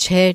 6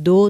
2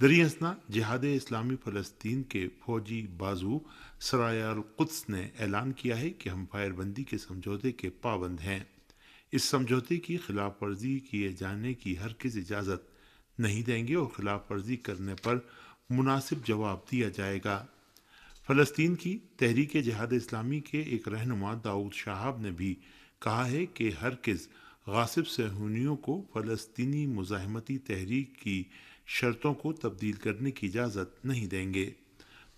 دریں اثنا جہاد اسلامی فلسطین کے فوجی بازو سرایہ القدس نے اعلان کیا ہے کہ ہم فائر بندی کے سمجھوتے کے پابند ہیں۔ اس سمجھوتے کی خلاف ورزی کیے جانے کی ہرگز اجازت نہیں دیں گے اور خلاف ورزی کرنے پر مناسب جواب دیا جائے گا۔ فلسطین کی تحریک جہاد اسلامی کے ایک رہنما داؤد شہاب نے بھی کہا ہے کہ ہرگز غاصب صہیونیوں کو فلسطینی مزاحمتی تحریک کی شرطوں کو تبدیل کرنے کی اجازت نہیں دیں گے۔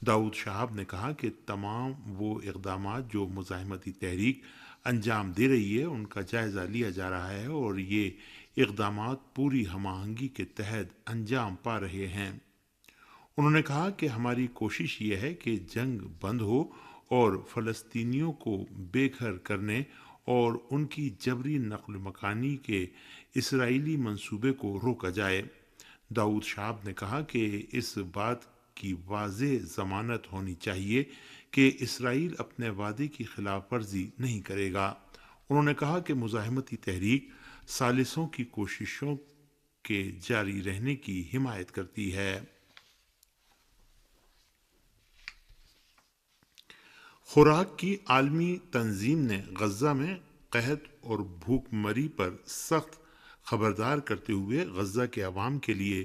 داؤد شہاب نے کہا کہ تمام وہ اقدامات جو مزاحمتی تحریک انجام دے رہی ہے ان کا جائزہ لیا جا رہا ہے اور یہ اقدامات پوری ہم آہنگی کے تحت انجام پا رہے ہیں۔ انہوں نے کہا کہ ہماری کوشش یہ ہے کہ جنگ بند ہو اور فلسطینیوں کو بے گھر کرنے اور ان کی جبری نقل مکانی کے اسرائیلی منصوبے کو روکا جائے۔ داؤد شہاب نے کہا کہ اس بات کی واضح ضمانت ہونی چاہیے کہ اسرائیل اپنے وعدے کی خلاف ورزی نہیں کرے گا۔ انہوں نے کہا کہ مزاحمتی تحریک ثالثوں کی کوششوں کے جاری رہنے کی حمایت کرتی ہے۔ خوراک کی عالمی تنظیم نے غزہ میں قحط اور بھوک مری پر سخت خبردار کرتے ہوئے غزہ کے عوام کے لیے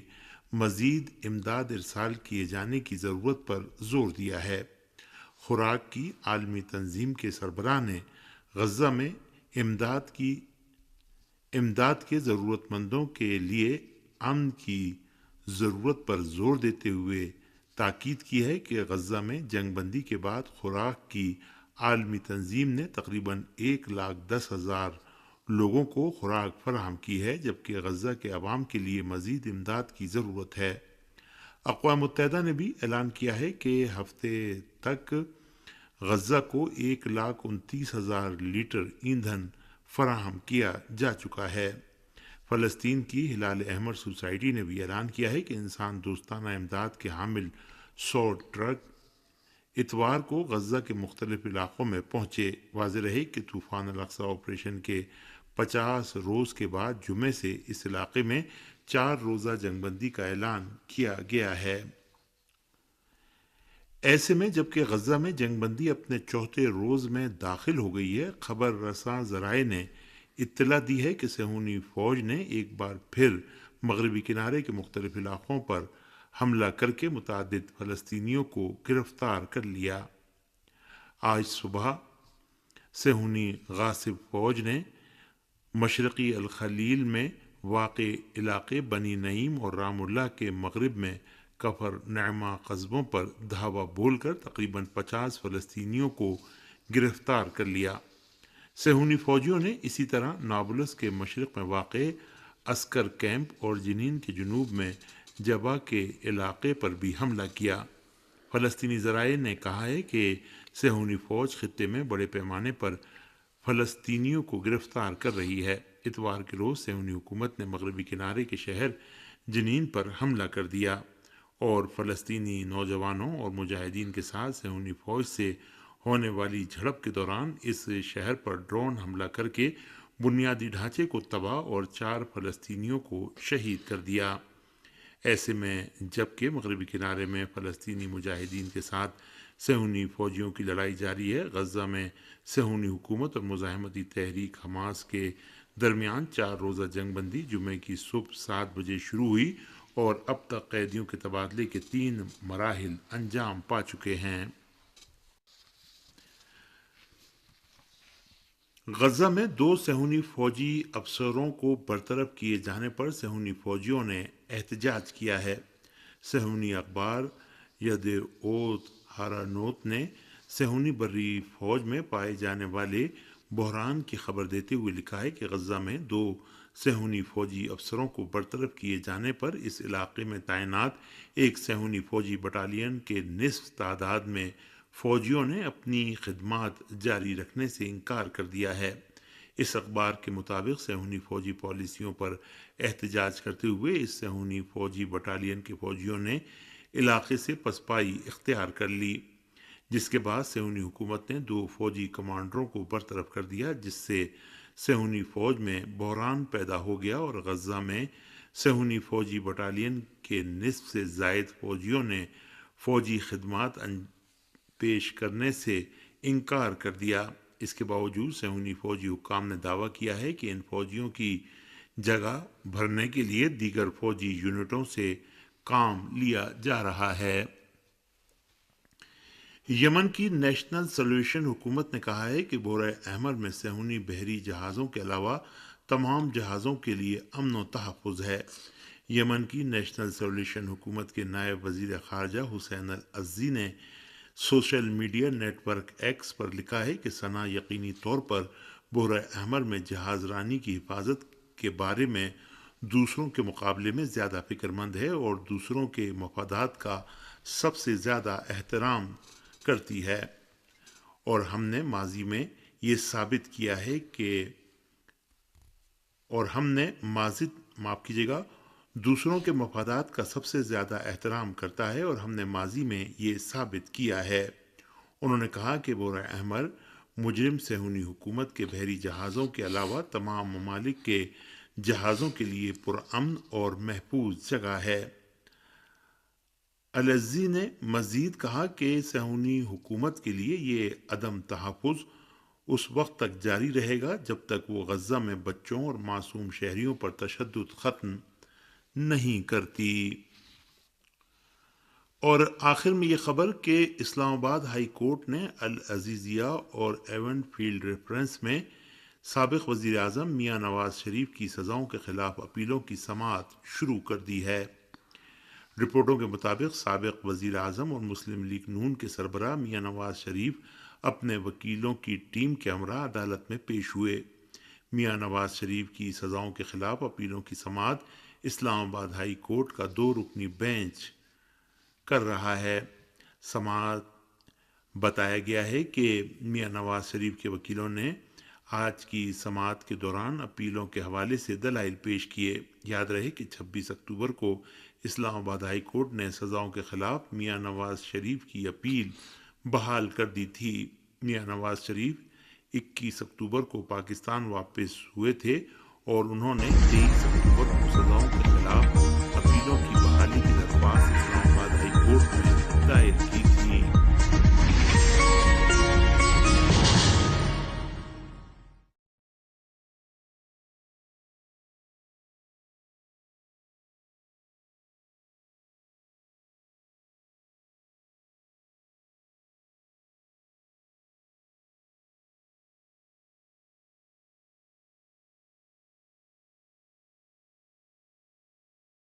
مزید امداد ارسال کیے جانے کی ضرورت پر زور دیا ہے۔ خوراک کی عالمی تنظیم کے سربراہ نے غزہ میں امداد کے ضرورت مندوں کے لیے امن کی ضرورت پر زور دیتے ہوئے تاکید کی ہے کہ غزہ میں جنگ بندی کے بعد خوراک کی عالمی تنظیم نے تقریباً 1,10,000 لوگوں کو خوراک فراہم کی ہے، جبکہ غزہ کے عوام کے لیے مزید امداد کی ضرورت ہے۔ اقوام متحدہ نے بھی اعلان کیا ہے کہ ہفتے تک غزہ کو 1,29,000 لیٹر ایندھن فراہم کیا جا چکا ہے۔ فلسطین کی ہلال احمر سوسائٹی نے بھی اعلان کیا ہے کہ انسان دوستانہ امداد کے حامل 100 ٹرک اتوار کو غزہ کے مختلف علاقوں میں پہنچے۔ واضح رہے کہ طوفان الاقصی آپریشن کے 50 روز کے بعد جمعے سے اس علاقے میں 4 روزہ جنگ بندی کا اعلان کیا گیا ہے۔ ایسے میں جبکہ غزہ میں جنگ بندی اپنے 4تھے روز میں داخل ہو گئی ہے، خبر رساں ذرائع نے اطلاع دی ہے کہ صہیونی فوج نے ایک بار پھر مغربی کنارے کے مختلف علاقوں پر حملہ کر کے متعدد فلسطینیوں کو گرفتار کر لیا۔ آج صبح صہیونی غاصب فوج نے مشرقی الخلیل میں واقع علاقے بنی نعیم اور رام اللہ کے مغرب میں کفر نعمہ قصبوں پر دھاوا بول کر تقریباً 50 فلسطینیوں کو گرفتار کر لیا۔ صہیونی فوجیوں نے اسی طرح نابلس کے مشرق میں واقع عسکر کیمپ اور جنین کے جنوب میں جبا کے علاقے پر بھی حملہ کیا۔ فلسطینی ذرائع نے کہا ہے کہ صہیونی فوج خطے میں بڑے پیمانے پر فلسطینیوں کو گرفتار کر رہی ہے۔ اتوار کے روز صہیونی حکومت نے مغربی کنارے کے شہر جنین پر حملہ کر دیا اور فلسطینی نوجوانوں اور مجاہدین کے ساتھ صہیونی فوج سے ہونے والی جھڑپ کے دوران اس شہر پر ڈرون حملہ کر کے بنیادی ڈھانچے کو تباہ اور 4 فلسطینیوں کو شہید کر دیا۔ ایسے میں جبکہ مغربی کنارے میں فلسطینی مجاہدین کے ساتھ صہیونی فوجیوں کی لڑائی جاری ہے، غزہ میں صہیونی حکومت اور مزاحمتی تحریک حماس کے درمیان 4 روزہ جنگ بندی جمعے کی صبح 7 بجے شروع ہوئی اور اب تک قیدیوں کے تبادلے کے 3 مراحل انجام پا چکے ہیں۔ غزہ میں 2 صہیونی فوجی افسروں کو برطرف کیے جانے پر صہیونی فوجیوں نے احتجاج کیا ہے۔ صہیونی اخبار یدعوت ہارانوت نے صہیونی بری فوج میں پائے جانے والے بحران کی خبر دیتے ہوئے لکھا ہے کہ غزہ میں 2 صہیونی فوجی افسروں کو برطرف کیے جانے پر اس علاقے میں تعینات ایک صہیونی فوجی بٹالین کے نصف تعداد میں فوجیوں نے اپنی خدمات جاری رکھنے سے انکار کر دیا ہے۔ اس اخبار کے مطابق صہیونی فوجی پالیسیوں پر احتجاج کرتے ہوئے اس صہیونی فوجی بٹالین کے فوجیوں نے علاقے سے پسپائی اختیار کر لی، جس کے بعد صہیونی حکومت نے 2 فوجی کمانڈروں کو برطرف کر دیا، جس سے صہیونی فوج میں بحران پیدا ہو گیا اور غزہ میں صہیونی فوجی بٹالین کے نصف سے زائد فوجیوں نے فوجی خدمات پیش کرنے سے انکار کر دیا۔ اس کے باوجود صہیونی فوجی حکام نے دعویٰ کیا ہے کہ ان فوجیوں کی جگہ بھرنے کے لیے دیگر فوجی یونٹوں سے کام لیا جا رہا ہے۔ یمن کی نیشنل سولوشن حکومت نے کہا ہے کہ بحیرہ احمر میں صہیونی بحری جہازوں کے علاوہ تمام جہازوں کے لیے امن و تحفظ ہے۔ یمن کی نیشنل سولوشن حکومت کے نائب وزیر خارجہ حسین العزی نے social media network X پر لکھا ہے کہ صنع یقینی طور پر بحیرہ احمر میں جہاز رانی کی حفاظت کے بارے میں دوسروں کے مقابلے میں زیادہ فکر مند ہے اور دوسروں کے مفادات کا سب سے زیادہ احترام کرتی ہے، اور ہم نے ماضی میں یہ ثابت کیا ہے کہ دوسروں کے مفادات کا سب سے زیادہ احترام کرتا ہے، اور ہم نے ماضی میں یہ ثابت کیا ہے۔ انہوں نے کہا کہ بحیرہ احمر مجرم صہیونی حکومت کے بحری جہازوں کے علاوہ تمام ممالک کے جہازوں کے لیے پرامن اور محفوظ جگہ ہے۔ العزی نے مزید کہا کہ صہیونی حکومت کے لیے یہ عدم تحفظ اس وقت تک جاری رہے گا جب تک وہ غزہ میں بچوں اور معصوم شہریوں پر تشدد ختم نہیں کرتی۔ اور آخر میں یہ خبر کہ اسلام آباد ہائی کورٹ نے العزیزیہ اور ایونٹ فیلڈ ریفرنس میں سابق وزیر اعظم میاں نواز شریف کی سزاؤں کے خلاف اپیلوں کی سماعت شروع کر دی ہے۔ رپورٹوں کے مطابق سابق وزیر اعظم اور مسلم لیگ نون کے سربراہ میاں نواز شریف اپنے وکیلوں کی ٹیم کے ہمراہ عدالت میں پیش ہوئے۔ میاں نواز شریف کی سزاؤں کے خلاف اپیلوں کی سماعت اسلام آباد ہائی کورٹ کا 2 رکنی بینچ کر رہا ہے۔ سماعت بتایا گیا ہے کہ میاں نواز شریف کے وکیلوں نے آج کی سماعت کے دوران اپیلوں کے حوالے سے دلائل پیش کیے۔ یاد رہے کہ 26 اکتوبر کو اسلام آباد ہائی کورٹ نے سزاؤں کے خلاف میاں نواز شریف کی اپیل بحال کر دی تھی۔ میاں نواز شریف 21 اکتوبر کو پاکستان واپس ہوئے تھے اور انہوں نے 23 اکتوبر کو سزاؤں کے خلاف